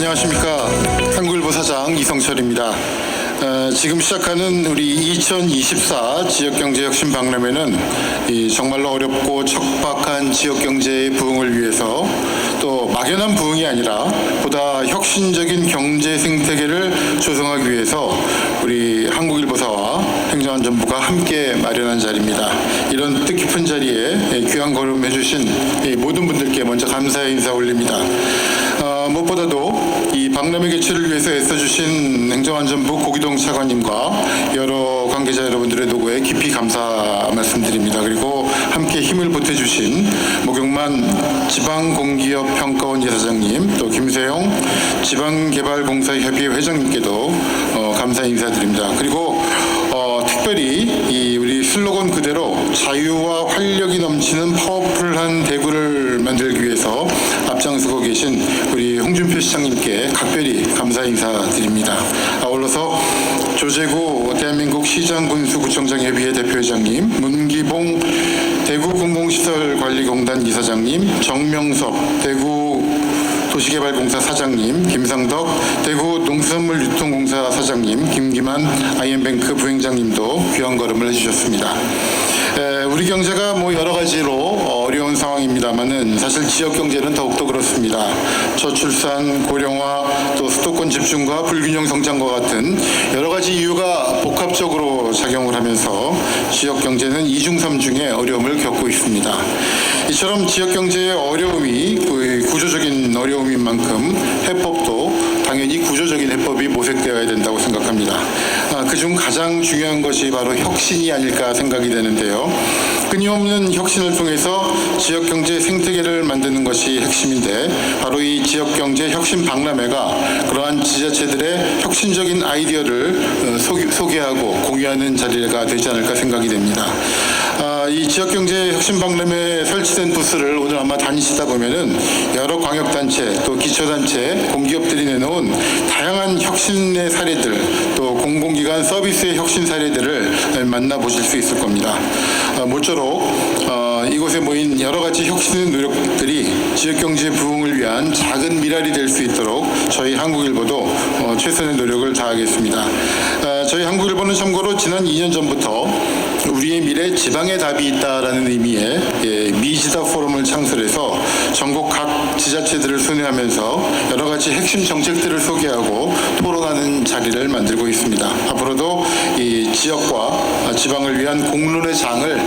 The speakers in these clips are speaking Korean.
안녕하십니까. 한국일보 사장 이성철입니다. 지금 시작하는 우리 2024 지역경제혁신 박람회는 정말로 어렵고 척박한 지역경제의 부흥을 위해서 또 막연한 부흥이 아니라 보다 혁신적인 경제 생태계를 조성하기 위해서 우리 한국일보사와 행정안전부가 함께 마련한 자리입니다. 이런 뜻깊은 자리에 귀한 걸음해 주신 모든 분들께 먼저 감사의 인사 올립니다. 무엇보다도 이 박람회 개최를 위해서 애써주신 행정안전부 고기동 차관님과 여러 관계자 여러분들의 노고에 깊이 감사 말씀드립니다. 그리고 함께 힘을 보태주신 목욕만 지방공기업평가원 이사장님, 또 김세용 지방개발공사협의회 회장님께도 감사 인사드립니다. 그리고 특별히 우리 슬로건 그대로 자유와 활력이 넘치는 파워풀한 대구를 만들기 위해서 앞장서고 계신 우리 홍준표 시장님께 각별히 감사 인사드립니다. 아울러서 조재구 대한민국 시장군수구청장협의회 대표회장님, 문기봉 대구공공시설관리공단 이사장님, 정명섭 대구 도시개발공사 사장님, 김상덕 대구 농수산물유통공사 사장님, 김기만 IM뱅크 부행장님도 귀한 걸음을 해주셨습니다. 우리 경제가 여러 가지로 어려운 상황입니다만은 사실 지역 경제는 더욱더 그렇습니다. 저출산, 고령화, 또 수도권 집중과 불균형 성장과 같은 여러 가지 이유가 복합적으로 작용을 하면서 지역 경제는 이중삼중의 어려움을 겪고 있습니다. 이처럼 지역 경제의 어려움이 구조적인 어려움인 만큼 해법도 당연히 구조적인 해법이 모색되어야 된다고 생각합니다. 그중 가장 중요한 것이 바로 혁신이 아닐까 생각이 되는데요. 끊임없는 혁신을 통해서 지역경제 생태계를 만드는 것이 핵심인데 바로 이 지역경제 혁신 박람회가 그러한 지자체들의 혁신적인 아이디어를 소개하고 공유하는 자리가 되지 않을까 생각이 됩니다. 이 지역경제 혁신 박람회에 설치된 부스를 오늘 아마 다니시다 보면은 여러 광역단체 또 기초단체 공기업들이 내놓은 다양한 혁신의 사례들 또 공공기관 서비스의 혁신 사례들을 만나보실 수 있을 겁니다. 모쪼록 이곳에 모인 여러 가지 혁신의 노력들이 지역경제 부흥을 위한 작은 미랄이 될 수 있도록 저희 한국일보도 최선의 노력을 다하겠습니다. 저희 한국일보는 참고로 지난 2년 전부터 우리의 미래 지방의 답이 있다라는 의미의 미지다 포럼을 창설해서 전국 각 지자체들을 순회하면서 여러 가지 핵심 정책들을 소개하고 토론하는 자리를 만들고 있습니다. 앞으로도 이 지역과 지방을 위한 공론의 장을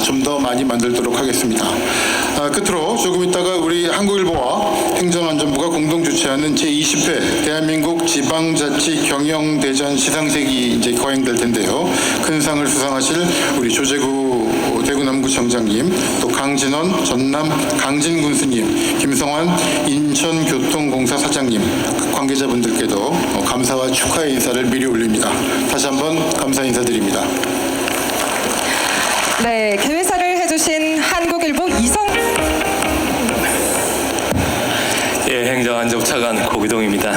좀 더 많이 만들도록 하겠습니다. 끝으로 조금 있다가 우리 한국일보와 행정안전부가 공동 주최하는 제20회 대한민국 지방자치 경영대전 시상식이 이제 거행될 텐데요. 큰 상을 수상하실 우리 조재구 대구남구청장님, 또 강진원 전남 강진군수님, 김성환 인천교통공사 사장님, 관계자분들께도 감사와 축하의 인사를 미리 올립니다. 다시 한번 감사 인사드립니다. 네, 개회사를 해주신 한국일보 이성. 행정안전 차관 고기동입니다.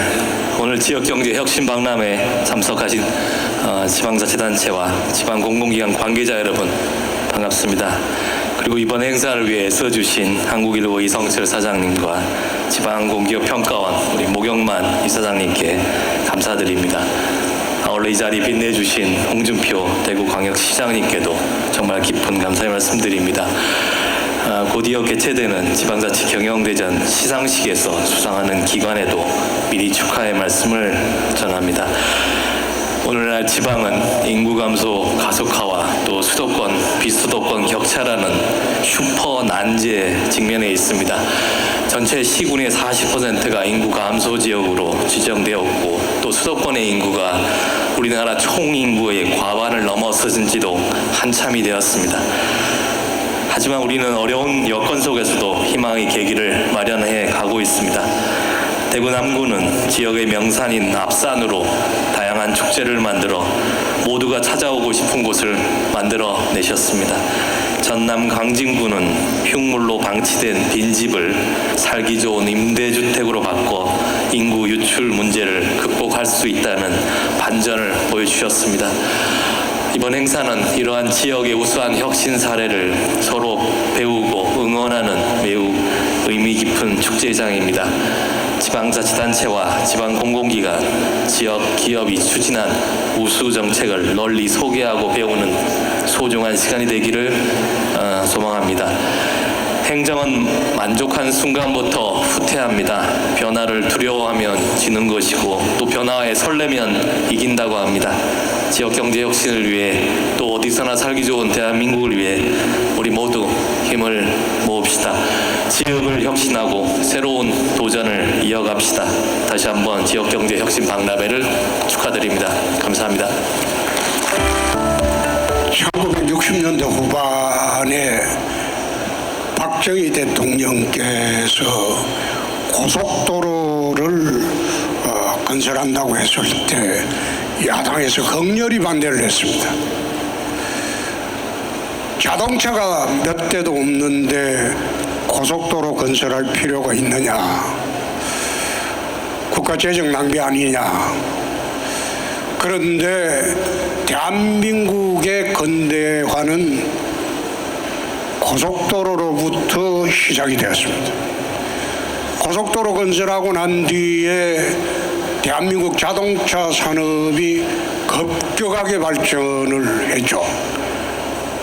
오늘 지역경제혁신 박람회에 참석하신 지방자치단체와 지방공공기관 관계자 여러분 반갑습니다. 그리고 이번 행사를 위해 써주신 한국일보 이성철 사장님과 지방공기업평가원 우리 목영만 이사장님께 감사드립니다. 아울러 이 자리 빛내주신 홍준표 대구광역시장님께도 정말 깊은 감사의 말씀드립니다. 곧이어 개최되는 지방자치 경영대전 시상식에서 수상하는 기관에도 미리 축하의 말씀을 전합니다. 오늘날 지방은 인구 감소 가속화와 또 수도권, 비수도권 격차라는 슈퍼 난제에 직면해 있습니다. 전체 시군의 40%가 인구 감소 지역으로 지정되었고 또 수도권의 인구가 우리나라 총 인구의 과반을 넘어서진 지도 한참이 되었습니다. 하지만 우리는 어려운 여건 속에서도 희망의 계기를 마련해 가고 있습니다. 대구 남구는 지역의 명산인 앞산으로 다양한 축제를 만들어 모두가 찾아오고 싶은 곳을 만들어 내셨습니다. 전남 강진구는 흉물로 방치된 빈집을 살기 좋은 임대주택으로 바꿔 인구 유출 문제를 극복할 수 있다는 반전을 보여주셨습니다. 이번 행사는 이러한 지역의 우수한 혁신 사례를 서로 배우고 응원하는 매우 의미 깊은 축제장입니다. 지방자치단체와 지방공공기관, 지역 기업이 추진한 우수 정책을 널리 소개하고 배우는 소중한 시간이 되기를 소망합니다. 행정은 만족한 순간부터 후퇴합니다. 변화를 두려워하면 지는 것이고 또 변화에 설레면 이긴다고 합니다. 지역경제 혁신을 위해 또 어디서나 살기 좋은 대한민국을 위해 우리 모두 힘을 모읍시다. 지역을 혁신하고 새로운 도전을 이어갑시다. 다시 한번 지역경제 혁신 박람회를 축하드립니다. 감사합니다. 1960년대 후반에 박정희 대통령께서 고속도로를 건설한다고 했을 때 야당에서 극렬히 반대를 했습니다. 자동차가 몇 대도 없는데 고속도로 건설할 필요가 있느냐, 국가재정 낭비 아니냐. 그런데 대한민국의 근대화는 고속도로로부터 시작이 되었습니다. 고속도로 건설하고 난 뒤에 대한민국 자동차 산업이 급격하게 발전을 했죠.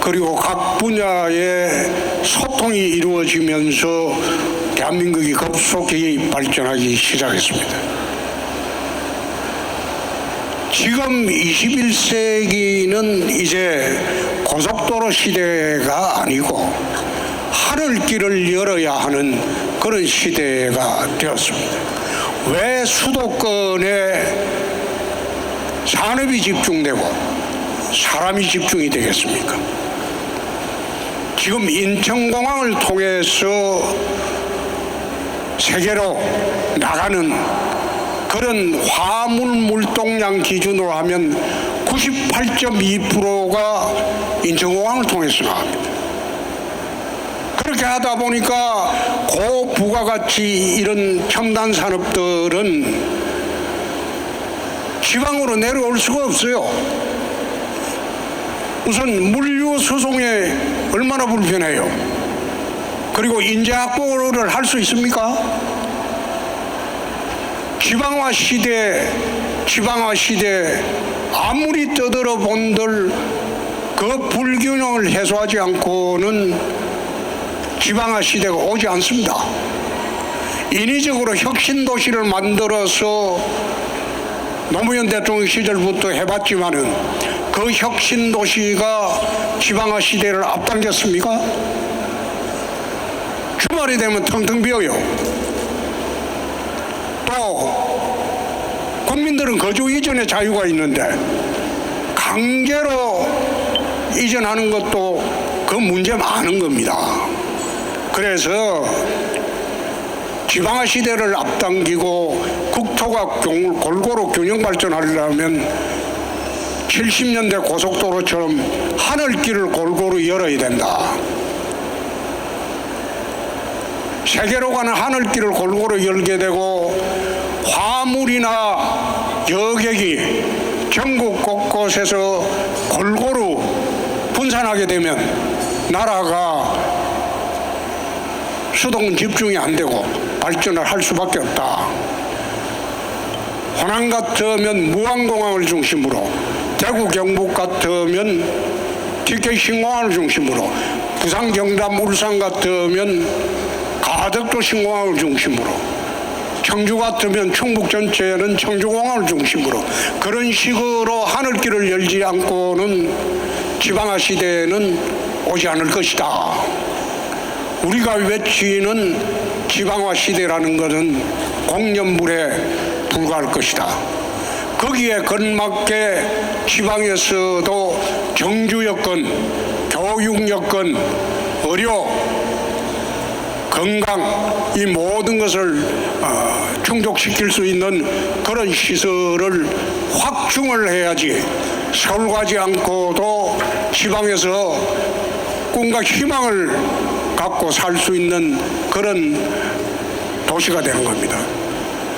그리고 각 분야의 소통이 이루어지면서 대한민국이 급속히 발전하기 시작했습니다. 지금 21세기는 이제 고속도로 시대가 아니고 하늘길을 열어야 하는 그런 시대가 되었습니다. 왜 수도권에 산업이 집중되고 사람이 집중이 되겠습니까? 지금 인천공항을 통해서 세계로 나가는 그런 화물 물동량 기준으로 하면 98.2%가 인천공항을 통해서 나갑니다. 그렇게 하다 보니까 고부가가치 이런 첨단 산업들은 지방으로 내려올 수가 없어요. 우선 물류 수송에 얼마나 불편해요. 그리고 인재 확보를 할 수 있습니까? 지방화 시대 아무리 떠들어 본들 그 불균형을 해소하지 않고는 지방화 시대가 오지 않습니다. 인위적으로 혁신도시를 만들어서 노무현 대통령 시절부터 해봤지만은 그 혁신도시가 지방화 시대를 앞당겼습니까? 주말이 되면 텅텅 비어요. 또 국민들은 거주 이전의 자유가 있는데 강제로 이전하는 것도 그 문제 많은 겁니다. 그래서 지방화 시대를 앞당기고 국토가 골고루 균형 발전하려면 70년대 고속도로처럼 하늘길을 골고루 열어야 된다. 세계로 가는 하늘길을 골고루 열게 되고 화물이나 여객이 전국 곳곳에서 골고루 분산하게 되면 나라가 수도권 집중이 안 되고 발전을 할 수밖에 없다. 호남 같으면 무안공항을 중심으로, 대구 경북 같으면 TK 신공항을 중심으로, 부산 경남 울산 같으면 가덕도 신공항을 중심으로, 청주 같으면 충북 전체는 청주공항을 중심으로 그런 식으로 하늘길을 열지 않고는 지방화 시대는 오지 않을 것이다. 우리가 외치는 지방화 시대라는 것은 공연물에 불과할 것이다. 거기에 걸맞게 지방에서도 정주 여건, 교육 여건, 의료, 건강 이 모든 것을 충족시킬 수 있는 그런 시설을 확충을 해야지 서울 가지 않고도 지방에서 꿈과 희망을 갖고 살 수 있는 그런 도시가 되는 겁니다.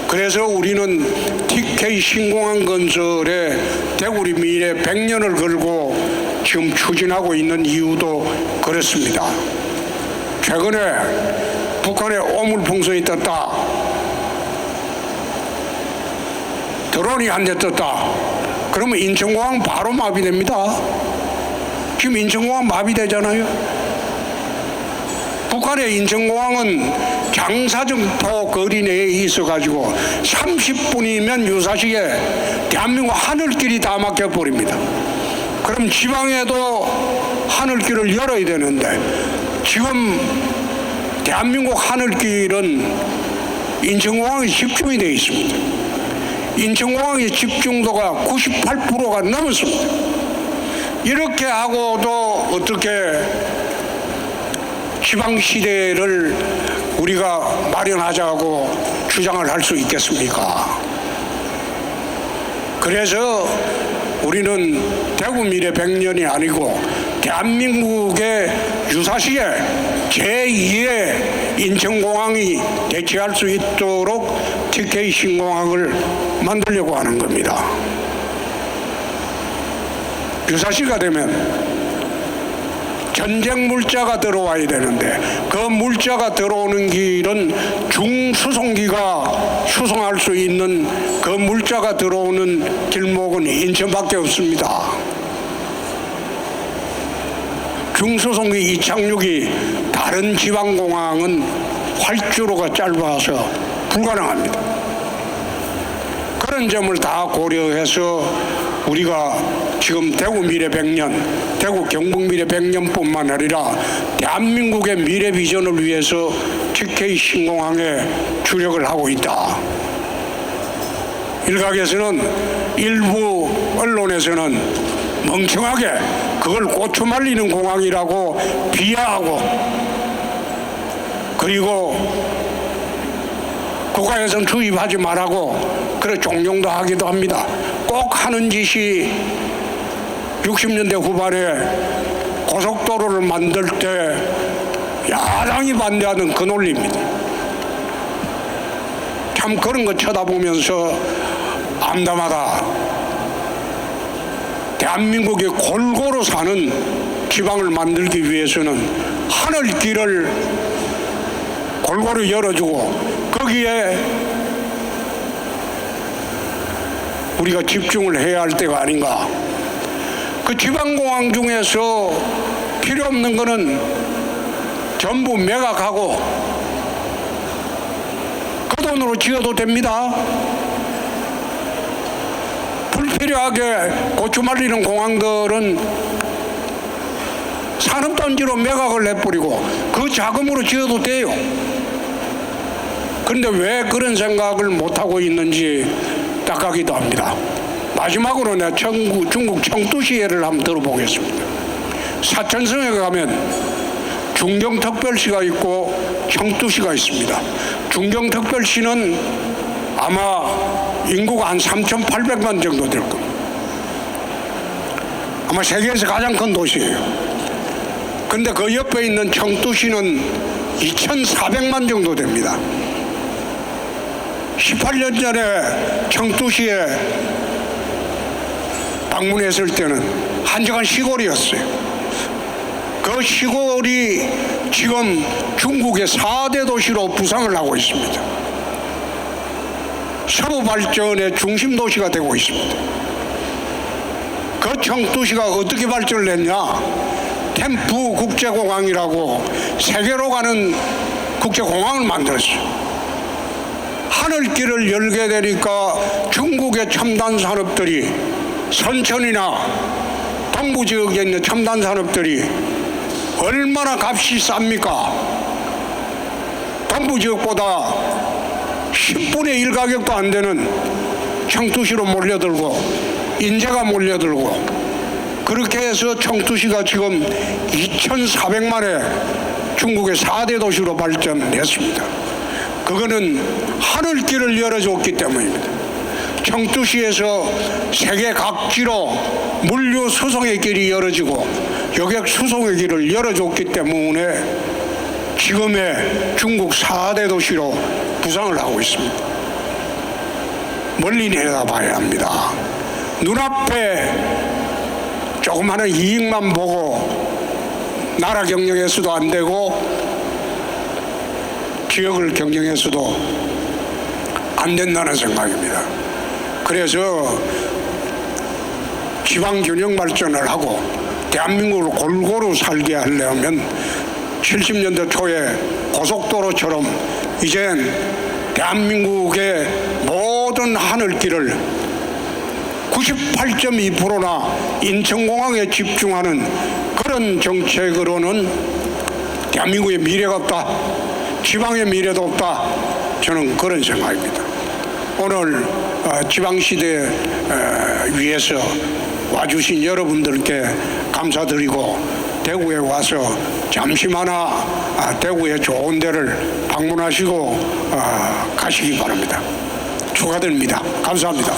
그래서 우리는 TK 신공항 건설에 대구리 미래 100년을 걸고 지금 추진하고 있는 이유도 그렇습니다. 최근에 북한의 오물풍선이 떴다. 드론이 한 대 떴다. 그러면 인천공항 바로 마비됩니다. 지금 인천공항 마비되잖아요. 북한의 인천공항은 장사정포 거리 내에 있어가지고 30분이면 유사시에 대한민국 하늘길이 다 막혀버립니다. 그럼 지방에도 하늘길을 열어야 되는데 지금 대한민국 하늘길은 인천공항에 집중이 되어 있습니다. 인천공항의 집중도가 98%가 넘었습니다. 이렇게 하고도 어떻게 지방시대를 우리가 마련하자고 주장을 할 수 있겠습니까? 그래서 우리는 대구 미래 100년이 아니고 대한민국의 유사시에 제2의 인천공항이 대체할 수 있도록 TK 신공항을 만들려고 하는 겁니다. 유사시가 되면 전쟁 물자가 들어와야 되는데 그 물자가 들어오는 길은 중수송기가 수송할 수 있는 그 물자가 들어오는 길목은 인천밖에 없습니다. 중수송기 이착륙이 다른 지방공항은 활주로가 짧아서 불가능합니다. 그런 점을 다 고려해서 우리가 지금 대구 미래 100년, 대구 경북 미래 100년뿐만 아니라 대한민국의 미래 비전을 위해서 TK 신공항에 주력을 하고 있다. 일각에서는 일부 언론에서는 멍청하게 그걸 고쳐 말리는 공항이라고 비하하고 그리고 국가에서는 투입하지 말라고 그래 종용도 하기도 합니다. 꼭 하는 짓이 60년대 후반에 고속도로를 만들 때 야당이 반대하는 그 논리입니다. 참 그런 거 쳐다보면서 암담하다. 대한민국이 골고루 사는 지방을 만들기 위해서는 하늘길을 골고루 열어주고 거기에 우리가 집중을 해야 할 때가 아닌가. 그 지방공항 중에서 필요 없는 거는 전부 매각하고 그 돈으로 지어도 됩니다. 불필요하게 고추 말리는 공항들은 산업단지로 매각을 해버리고 그 자금으로 지어도 돼요. 그런데 왜 그런 생각을 못하고 있는지 딱하기도 합니다. 마지막으로 내가 중국 청두시해를 한번 들어보겠습니다. 사천성에 가면 중경특별시가 있고 청두시가 있습니다. 중경특별시는 아마 인구가 한 3,800만 정도 될 겁니다. 아마 세계에서 가장 큰 도시예요. 근데 그 옆에 있는 청두시는 2,400만 정도 됩니다. 18년 전에 청두시에 방문했을 때는 한적한 시골이었어요. 그 시골이 지금 중국의 4대 도시로 부상을 하고 있습니다. 서부 발전의 중심 도시가 되고 있습니다. 그 청두시가 어떻게 발전을 했냐? 템프 국제공항이라고 세계로 가는 국제공항을 만들었어요. 하늘길을 열게 되니까 중국의 첨단 산업들이 선천이나 동부 지역에 있는 첨단 산업들이 얼마나 값이 쌉니까? 동부 지역보다 10분의 1 가격도 안 되는 청두시로 몰려들고 인재가 몰려들고 그렇게 해서 청두시가 지금 2,400만의 중국의 4대 도시로 발전했습니다. 그거는 하늘길을 열어줬기 때문입니다. 청두시에서 세계 각지로 물류 수송의 길이 열어지고 여객 수송의 길을 열어줬기 때문에 지금의 중국 4대 도시로 부상을 하고 있습니다. 멀리 내다봐야 합니다. 눈앞에 조그마한 이익만 보고 나라 경영해서도 안 되고 지역을 경영해서도 안 된다는 생각입니다. 그래서 지방 균형 발전을 하고 대한민국을 골고루 살게 하려면 70년대 초에 고속도로처럼 이젠 대한민국의 모든 하늘길을 98.2%나 인천공항에 집중하는 그런 정책으로는 대한민국의 미래가 없다. 지방의 미래도 없다. 저는 그런 생각입니다. 오늘 지방시대 위해서 와주신 여러분들께 감사드리고 대구에 와서 잠시마나 대구의 좋은 데를 방문하시고 가시기 바랍니다. 축하드립니다. 감사합니다.